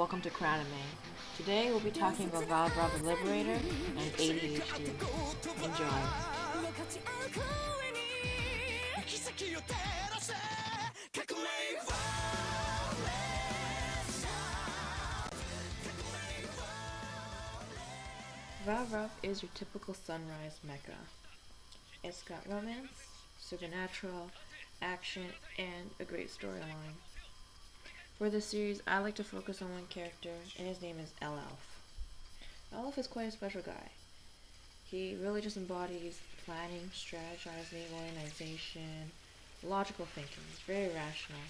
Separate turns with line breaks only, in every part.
welcome to Cranime. Today we'll be talking about Valvrave the Liberator and ADHD. Enjoy. Valvrave is your typical sunrise mecca. It's got romance, supernatural, action, and a great storyline. For this series, I like to focus on one character, and his name is Elf. Elf is quite a special guy. He really just embodies planning, strategizing, organization, logical thinking. He's very rational.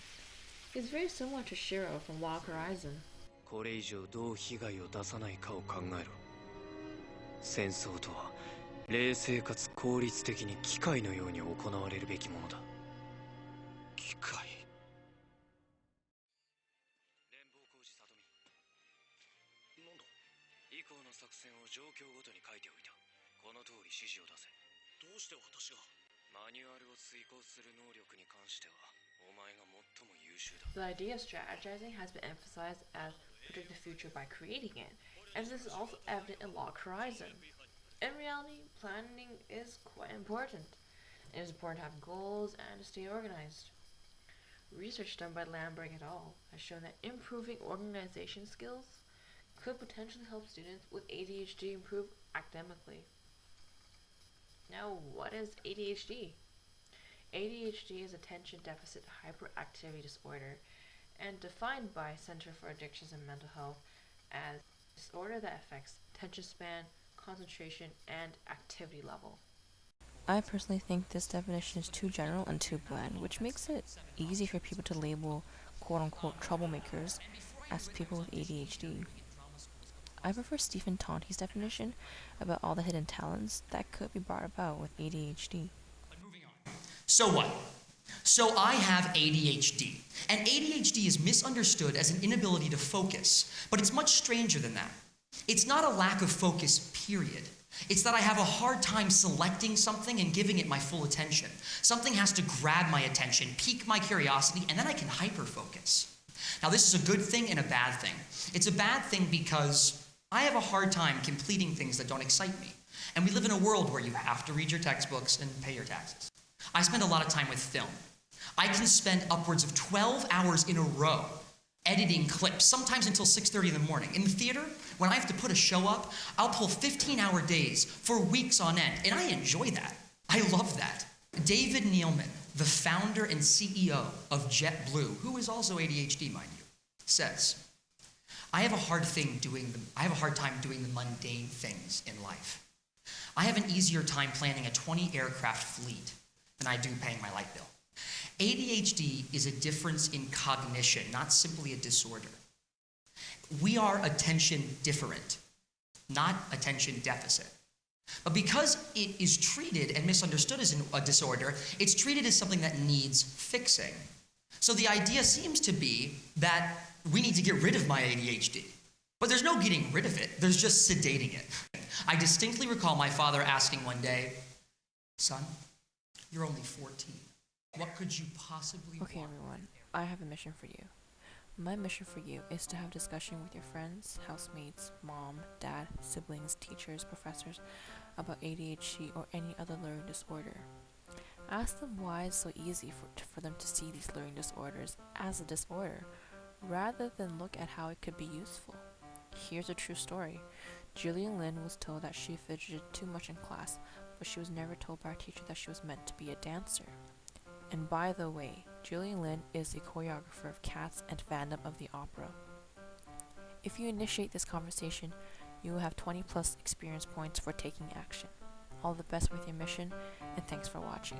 He's very similar to Shiro from Wild Horizon.
これ以上どう被害を出さないかを考えろ。戦争とは冷静かつ効率的に機械のように行われるべきものだ。機械。連邦工事里見。なんだ。以降の作戦を状況ごとに書いておいた。この通り指示を出せ。どうして私が？マニュアルを遂行する能力に関しては、お前が最も優秀だ。
The idea of strategizing has been emphasized as predicting the future by creating it, and this is also evident in Log Horizon. In reality, planning is quite important. It is important to have goals and to stay organized. Research done by Langberg et al. Has shown that improving organization skills could potentially help students with ADHD improve academically. Now, what is ADHD? ADHD is attention deficit hyperactivity disorder, and defined by Center for Addictions and Mental Health as a disorder that affects attention span, concentration, and activity level.
I personally think this definition is too general and too bland, which makes it easy for people to label quote-unquote troublemakers as people with ADHD. I prefer Stephen Tonti's definition about all the hidden talents that could be brought about with ADHD.
So what? So I have ADHD, and ADHD is misunderstood as an inability to focus, but it's much stranger than that. It's not a lack of focus, period. It's that I have a hard time selecting something and giving it my full attention. Something has to grab my attention, pique my curiosity, and then I can hyper-focus. Now this is a good thing and a bad thing. It's a bad thing because I have a hard time completing things that don't excite me. And we live in a world where you have to read your textbooks and pay your taxes. I spend a lot of time with film. I can spend upwards of 12 hours in a row editing clips, sometimes until 6:30 in the morning. In the theater, when I have to put a show up, I'll pull 15-hour days for weeks on end, and I enjoy that. I love that. David Neilman, the founder and CEO of JetBlue, who is also ADHD, mind you, says, I have a hard time doing the mundane things in life. I have an easier time planning a 20-aircraft fleet than I do paying my light bill. ADHD is a difference in cognition, not simply a disorder. We are attention different, not attention deficit. But because it is treated and misunderstood as a disorder, it's treated as something that needs fixing. So the idea seems to be that we need to get rid of my ADHD. But there's no getting rid of it, there's just sedating it. I distinctly recall my father asking one day, son, you're only 14. What could you possibly want?
Okay, everyone, I have a mission for you. My mission for you is to have discussion with your friends, housemates, mom, dad, siblings, teachers, professors about ADHD or any other learning disorder. Ask them why it's so easy for them to see these learning disorders as a disorder, rather than look at how it could be useful. Here's a true story. Jillian Lynn was told that she fidgeted too much in class, but she was never told by her teacher that she was meant to be a dancer. And by the way, Jillian Lynn is the choreographer of Cats and fandom of the opera. If you initiate this conversation, you will have 20 plus experience points for taking action. All the best with your mission, and thanks for watching.